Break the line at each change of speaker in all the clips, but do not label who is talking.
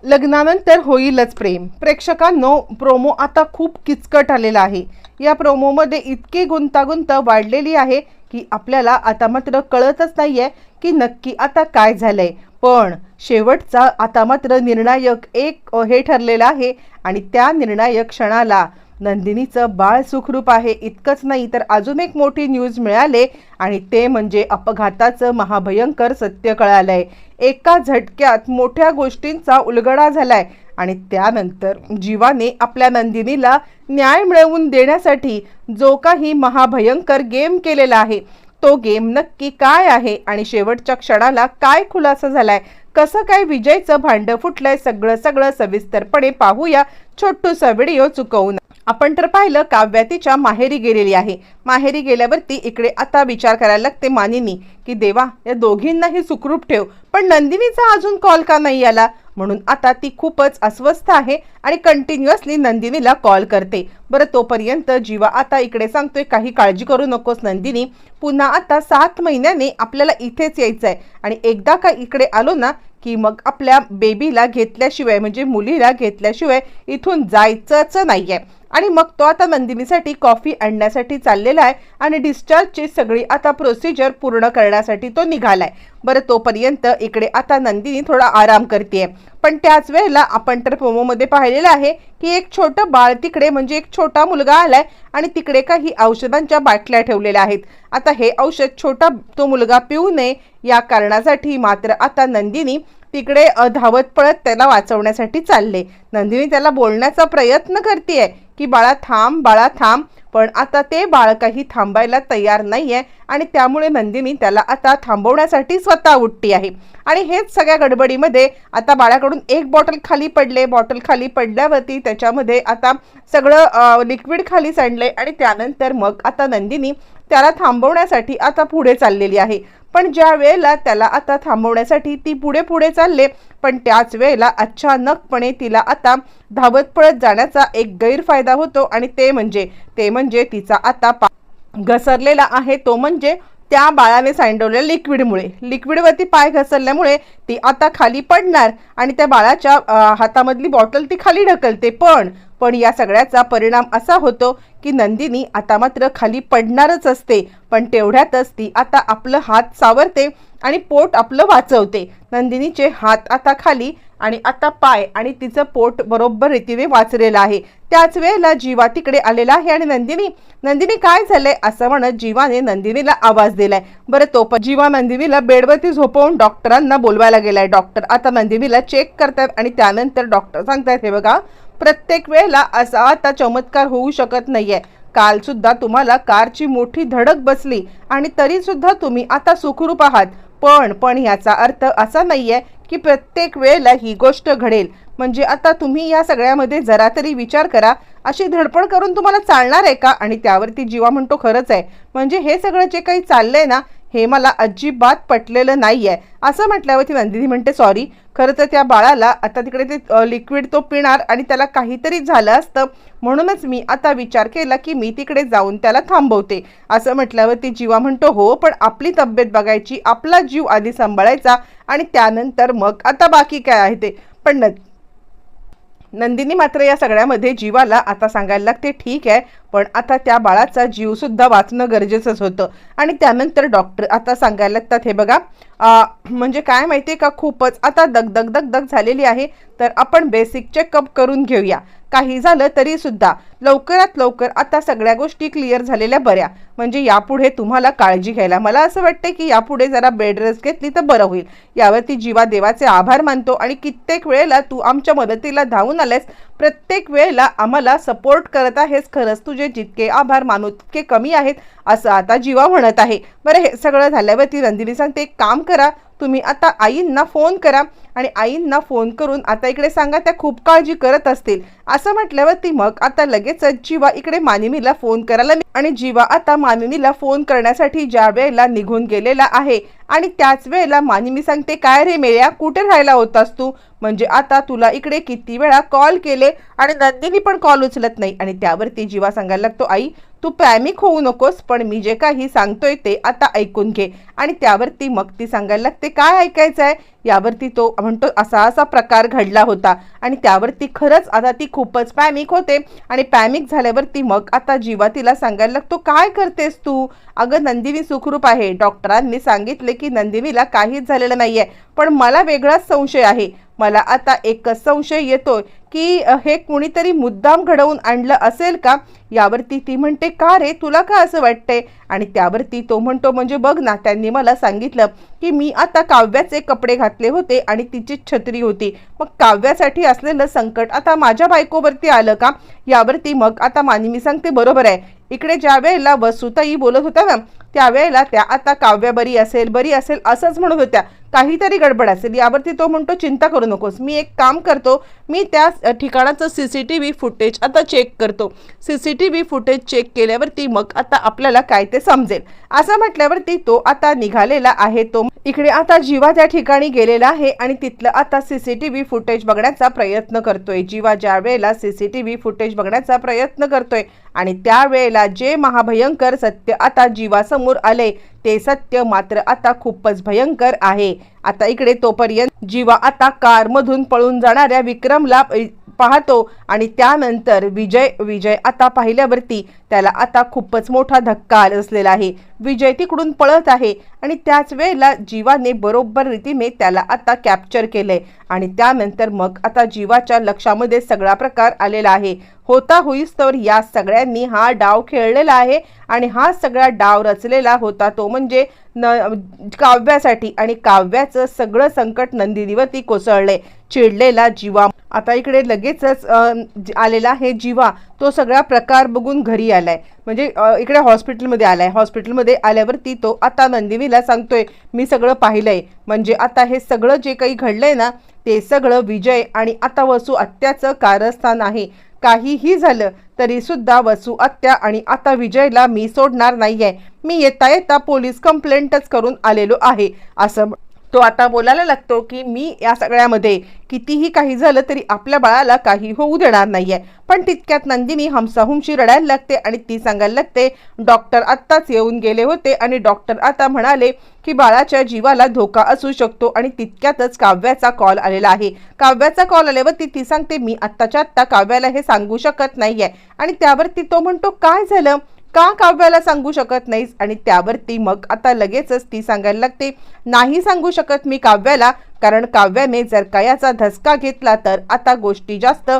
लग्नानंतर होईलच प्रेम. प्रेक्षकांनो, प्रोमो आता खूप किचकट आलेला आहे. या प्रोमोमध्ये इतकी गुंतागुंत वाढलेली आहे की आपल्याला आता मात्र कळतच नाहीये की नक्की आता काय झालंय. पण शेवटचा आता मात्र निर्णायक एक हे ठरलेलं आहे आणि त्या निर्णायक क्षणाला नंदिनीचं बाळ सुखरूप आहे. इतकंच नाही तर अजून एक मोठी न्यूज मिळाले आणि ते म्हणजे अपघाताचं महाभयंकर सत्य कळालंय. एका झटक्यात मोठ्या गोष्टींचा उलगडा झालाय आणि त्यानंतर जीवाने आपल्या नंदिनीला न्याय मिळवून देण्यासाठी जो काही महाभयंकर गेम केलेला आहे तो गेम नक्की काय आहे आणि शेवटच्या क्षणाला काय खुलासा झालाय, कसं काय विजयचं भांडं फुटलंय, सगळं सविस्तरपणे पाहूया छोटूसा व्हिडिओ चुकवून. आपण तर पाहिलं काव्या तिच्या माहेरी गेलेली आहे. माहेरी गेल्यावरती इकडे आता विचार करायला लागते मानिनी की देवा या दोघींनाही सुखरूप ठेव, पण नंदिनीचा अजून कॉल का नाही आला. म्हणून आता ती खूपच अस्वस्थ आहे आणि कंटिन्युअसली नंदिनीला कॉल करते. बरं तोपर्यंत जीवा आता इकडे सांगतोय काही काळजी करू नकोस नंदिनी, पुन्हा आता 7 महिन्याने आपल्याला इथेच यायचं आहे आणि एकदा का इकडे आलो ना की मग आपल्या बेबीला घेतल्याशिवाय म्हणजे मुलीला घेतल्याशिवाय इथून जायचंच नाहीये. आणि मग तो आता नंदिनीसाठी कॉफी आणण्यासाठी चाललेला आहे आणि डिस्चार्जची सगळी आता प्रोसिजर पूर्ण करण्यासाठी तो निघालाय. बरं तोपर्यंत इकडे आता नंदिनी थोडा आराम करते. पण त्याच वेळेला आपण तर प्रोमोमध्ये पाहिलेलं आहे की एक छोटं बाळ तिकडे म्हणजे एक छोटा मुलगा आलाय आणि तिकडे काही औषधांच्या बाटल्या ठेवलेल्या आहेत. आता हे औषध छोटा तो मुलगा पिऊ नये या कारणासाठी मात्र आता नंदिनी तिकडे धावत पळत त्याला वाचवण्यासाठी चालले. नंदिनी त्याला बोलण्याचा प्रयत्न करतेय की बाळा थांब, पण आता ते बाळ काही थांबायला तयार नाहीये आणि त्यामुळे नंदिनी त्याला आता थांबवण्यासाठी स्वतः उठती आहे. आणि हेच सगळ्या गडबडीमध्ये आता बाळाकडून एक बॉटल खाली पडल्यावरती त्याच्यामध्ये आता सगळं लिक्विड खाली सांडले आणि त्यानंतर मग आता नंदिनी त्याला थांबवण्यासाठी आता पुढे चाललेली आहे. पण ज्या वेळेला त्याला आता थांबवण्यासाठी ती पुढे चालले पण त्याच वेळेला अचानकपणे तिला आता धावत पळत जाण्याचा एक गैरफायदा होतो आणि ते म्हणजे तिचा आता घसरलेला आहे तो म्हणजे त्या बाळाने सांडवलेल्या लिक्विडवरती पाय घसरल्यामुळे ती आता खाली पडणार आणि त्या बाळाच्या हातामधली बॉटल ती खाली ढकलते. पण या सगळ्याचा परिणाम असा होतो की नंदिनी आता मात्र खाली पडणारच असते. पण तेवढ्यातच ती आता आपलं हात सावरते आणि पोट आपलं वाचवते. नंदिनीचे हात आता खाली आणि आता पाय आणि तिचं पोट बरोबर रीतीने वाचलेलं आहे. त्याच वेळेला जीवा तिकडे आलेला आहे आणि नंदिनी काय झालंय असं म्हणत जीवाने नंदिनीला आवाज दिलाय. बरं तो जीवा नंदिनीला बेडवरती झोपवून डॉक्टरांना बोलवायला गेलाय. डॉक्टर आता नंदिनीला चेक करतात आणि त्यानंतर डॉक्टर सांगतात हे बघा प्रत्येक वेळेला असा आता चमत्कार होऊ शकत नाहीये. काल सुद्धा तुम्हाला कारची मोठी धडक बसली आणि तरी सुद्धा तुम्ही आता सुखरूप आहात. पण याचा अर्थ असा नाहीये की प्रत्येक वेळेला ही गोष्ट घडेल. म्हणजे आता तुम्ही या सगळ्यामध्ये जरा तरी विचार करा. अशी धडपड करून तुम्हाला चालणार आहे का. आणि त्यावरती जीवा म्हणतो खरंच आहे, म्हणजे हे सगळं जे काही चाललंय ना हे मला अजिबात पटलेलं नाहीये. असं म्हटल्यावरती नंदिनी म्हणते सॉरी, खरं तर त्या बाळाला आता तिकडे ते लिक्विड तो पिणार आणि त्याला काहीतरी झालं असतं म्हणूनच मी आता विचार केला की मी तिकडे जाऊन त्याला थांबवते. असं म्हटल्यावरती जीवा म्हणतो हो, पण आपली तब्येत बघायची, आपला जीव आधी सांभाळायचा आणि त्यानंतर मग आता बाकी काय आहे ते. पण नंदिनी मात्र या सगळ्यामध्ये जीवाला आता सांगायला लागते ठीक आहे, पण आता त्या बाळाचा जीव सुद्धा वाचणं गरजेचंच होतं. आणि त्यानंतर डॉक्टर आता सांगायला लागतात हे बघा म्हणजे काय माहितीये का खूपच आता दगदग झालेली आहे तर आपण बेसिक चेकअप करून घेऊया. काही झालं तरी सुद्धा लवकरात लवकर आता सगळ्या गोष्टी क्लिअर झालेल्या बऱ्या. म्हणजे यापुढे तुम्हाला काळजी घ्यायला मला असं वाटते की यापुढे जरा बेड रेस्ट घेतली तर बरं होईल. यावरती जीवा देवाचे आभार मानतो आणि कित्येक वेळेला तू आमच्या मदतीला धावून आलेस, प्रत्येक वेळेला आम्हाला सपोर्ट करत आहेस, खरंच तुझे जितके आभार मानू तितके कमी आहेत असं आता जीवा म्हणत आहे. बरं हे सगळं झाल्यावरती नंदिनी सांगते एक काम करा, तुम्ही आता आईंना फोन करा आणि आईंना फोन करून आता इकडे सांगा त्या खूप काळजी करत असतील. असं म्हटल्यावरती मग आता लगेच जीवा इकडे मानिनीला फोन करायला आणि जीवा आता मानिनीला फोन करण्यासाठी ज्या वेळेला निघून गेलेला आहे आणि त्याच वेळेला मानिनी सांगते काय रे मेल्या कुठे राहायला होतास तू, म्हणजे आता तुला इकडे किती वेळा कॉल केले आणि नंदिनी पण कॉल उचलत नाही. आणि त्यावरती जीवा सांगायला लागतो आई तू पॅनिक होऊ नकोस, पण मी जे काही सांगतोय ते आता ऐकून घे. आणि त्यावरती मग ती सांगायला लागते काय ऐकायचं आहे. यावरती तो म्हणतो असा असा प्रकार घडला होता. आणि त्यावरती खरंच आता ती खूपच पॅनिक होते. आणि पॅनिक झाल्यावरती मग आता जीवा तिला सांगायला लागतो काय करतेस तू. अगं नंदिनी सुखरूप आहे, डॉक्टरांनी सांगितले की नंदिनीला काहीच झालेलं नाहीये, पण मला वेगळाच संशय आहे. मला आता एकच संशय येतोय की हे कुणीतरी मुद्दाम घडवून आणलं असेल का. यावरती ती म्हणते का रे, तुला का असं वाटतंय. आणि त्यावरती तो म्हणतो म्हणजे बघ ना, त्यांनी मला सांगितलं की मी आता काव्याचे कपडे घातले होते आणि तिची छत्री होती, मग काव्यासाठी असलेलं संकट आता माझ्या बायकोवरती आलं का. यावरती मग आता मानिनी सांगते बरोबर आहे. इकडे ज्या वेळेला वसुताई बोलत होत्या ना, त्यावेळेला त्या आता काव्या बरी असेल असंच म्हणत होत्या, काहीतरी गडबड असेल. यावरती तो म्हणतो चिंता करू नकोस, मी एक काम करतो, मी त्या ठिकाणाचं CCTV फुटेज आता चेक करतो. CCTV फुटेज चेक केल्यावरती मग आता आपल्याला काय ते समजेल. असं म्हटल्यावरती तो आता निघालेला आहे. तो इकडे आता जीवा त्या ठिकाणी गेलेला आहे आणि तिथलं आता CCTV फुटेज बघण्याचा प्रयत्न करतोय. जीवा ज्या वेळेला CCTV फुटेज बघण्याचा प्रयत्न करतोय आणि त्यावेळेला जे महाभयंकर सत्य आता जीवासमोर आले ते सत्य मात्र आता खूपच भयंकर आहे. आता इकडे तोपर्यंत जीवा आता कारमधून पळून जाणाऱ्या विक्रमला पाहतो आणि त्यानंतर विजय आता पाहिल्यावरती त्याला आता खूपच मोठा धक्का असलेला आहे. विजय तिकडून पळत आहे आणि त्याच वेळेला जीवाने बरोबर रीतीने त्याला आता कॅप्चर केलंय. आणि त्यानंतर मग आता जीवाच्या लक्षामध्ये सगळा प्रकार आलेला आहे. होता होईस्तवर या सगळ्यांनी हा डाव खेळलेला आहे आणि हा सगळा डाव रचलेला होता तो म्हणजे काव्यासाठी. आणि काव्याचं सगळं संकट नंदिनीवरती कोसळले. चिडलेला जीवा आता इकडे लगेचच आलेला आहे. जीवा तो सगळा प्रकार बघून घरी आलाय, म्हणजे इकडे हॉस्पिटलमध्ये आलाय. हॉस्पिटलमध्ये आल्यावरती तो आता नंदिनीला सांगतोय मी सगळं पाहिलंय, म्हणजे आता हे सगळं जे काही घडलंय ना ते सगळं विजय आणि आता वसू आत्याचं कारस्थान आहे. काहीही झालं तरी सुद्धा वसू आत्या आणि आता विजयला मी सोडणार नाहीये. मी येता येता पोलीस कंप्लेंटच करून आलेलो आहे. असं तो आता बोलायला लागतो की मी या सगळ्यामध्ये कितीही काही झालं तरी आपल्या बाळाला काही होऊ देणार नाहीये. पण तितक्यात नंदिनी हमसाहुमशी रडायला लागते आणि ती सांगायला लागते डॉक्टर आत्ताच येऊन गेले होते आणि डॉक्टर आता म्हणाले की बाळाच्या जीवाला धोका असू शकतो. आणि तितक्यातच काव्याचा कॉल आलेला आहे. काव्याचा कॉल आल्यावरती ती सांगते मी आत्ताच्या आत्ता काव्याला हे सांगू शकत नाहीये. आणि त्यावरती तो म्हणतो काय झालं, का काव्याला सांगू शकत नाहीस. आणि त्यावरती मग आता लगेचच ती सांगायला लागते नाही सांगू शकत मी काव्याला, कारण काव्याने जर का याचा धसका घेतला तर आता गोष्टी जास्त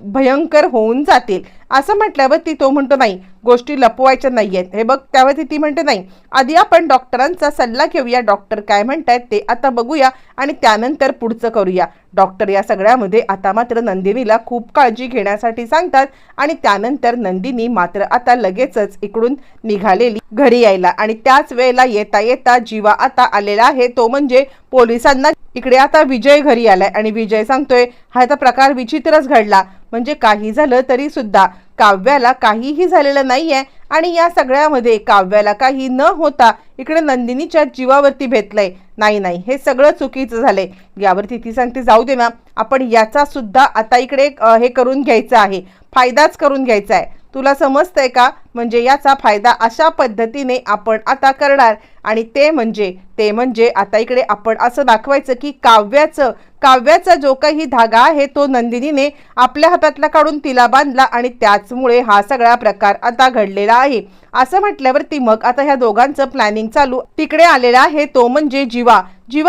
भयंकर होऊन जातील. असं म्हटल्यावरती तो म्हणतो नाही, गोष्टी लपवायच्या नाहीयेत. हे बघ त्यावरती ती म्हणते नाही, आधी आपण डॉक्टरांचा सल्ला घेऊया, डॉक्टर काय म्हणतायत ते आता बघूया आणि त्यानंतर पुढचं करूया. डॉक्टर या सगळ्यामध्ये आता मात्र नंदिनीला खूप काळजी घेण्यासाठी सांगतात. आणि त्यानंतर नंदिनी मात्र आता लगेचच इकडून निघालेली घरी यायला. आणि त्याच वेळेला येता येता जीवा आता आलेला आहे तो म्हणजे पोलिसांना. इकडे आता विजय घरी आलाय आणि विजय सांगतोय हा आता प्रकार विचित्रच घडला, म्हणजे काही झालं तरी सुद्धा काव्याला काहीही झालेलं नाहीये. आणि या सगळ्यामध्ये काव्याला काही न होता इकडे नंदिनीच्या जीवावरती भेटलंय. नाही हे सगळं चुकीचं झालंय. यावरती ती सांगते जाऊ दे ना, आपण याचा सुद्धा आता इकडे हे करून घ्यायचं आहे, फायदाच करून घ्यायचा आहे. तुला समजतंय का, म्हणजे याचा फायदा अशा पद्धतीने आपण आता करणार. आणि ते म्हणजे आता इकडे आपण असं दाखवायचं की काव्याचा जो काही धागा आहे तो नंदिनीने आपल्या हातातला काढून तिला बांधला आणि त्याचमुळे हा सगळा प्रकार आता घडलेला आहे. असं म्हटल्यावरती मग आता ह्या दोघांचं प्लॅनिंग चालू तिकडे आलेला आहे तो म्हणजे जीवा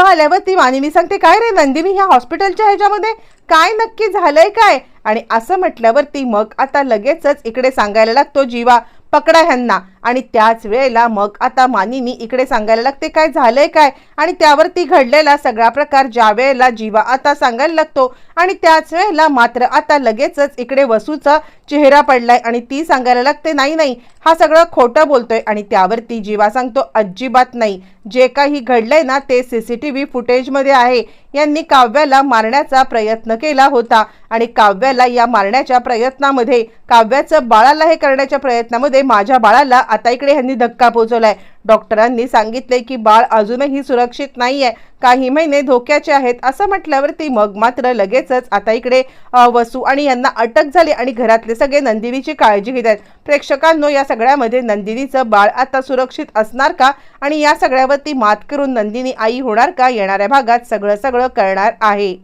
आल्यावरती मानिनी सांगते काय रे नंदिनी, ह्या हॉस्पिटलच्या ह्याच्यामध्ये काय नक्की झालंय काय. आणि असं म्हटल्यावरती मग आता लगेचच इकडे सांगायला लागतो जीवा पकडा ह्यांना. आणि त्याच वेळेला मग आता मानिनी इकडे सांगायला लागते काय झालंय काय. आणि त्यावरती घडलेला सगळा प्रकार ज्या वेळेला जीवा आता सांगायला लागतो आणि त्याच वेळेला मात्र आता लगेचच इकडे वसूचा चेहरा पडलाय आणि ती सांगायला लागते नाही हा सगळं खोटं बोलतोय. आणि त्यावरती जीवा सांगतो अजिबात नाही, जे काही घडलंय ना ते CCTV फुटेजमध्ये आहे. यांनी काव्याला मारण्याचा प्रयत्न केला होता आणि काव्याला या मारण्याच्या प्रयत्नामध्ये काव्याचं बाळाला हे करण्याच्या प्रयत्नामध्ये माझ्या बाळाला आता इकडे ह्यांनी धक्का पोहोचवलाय। डॉक्टरांनी सांगितले की बाळ अजूनही सुरक्षित नाहीये, काही महिने धोक्याचे आहेत असं म्हटल्यावरती मग मात्र लगेचच आता इकडे वसू आणि यांना अटक झाली आणि घरातले सगळे नंदिनीची काळजी घेत आहेत। प्रेक्षकांनो, या सगळ्यामध्ये नंदिनीचं बाळ आता सुरक्षित असणार का आणि या सगळ्यावरती मात करून नंदिनी आई होणार का? येणाऱ्या भागात सगळं कळणार आहे।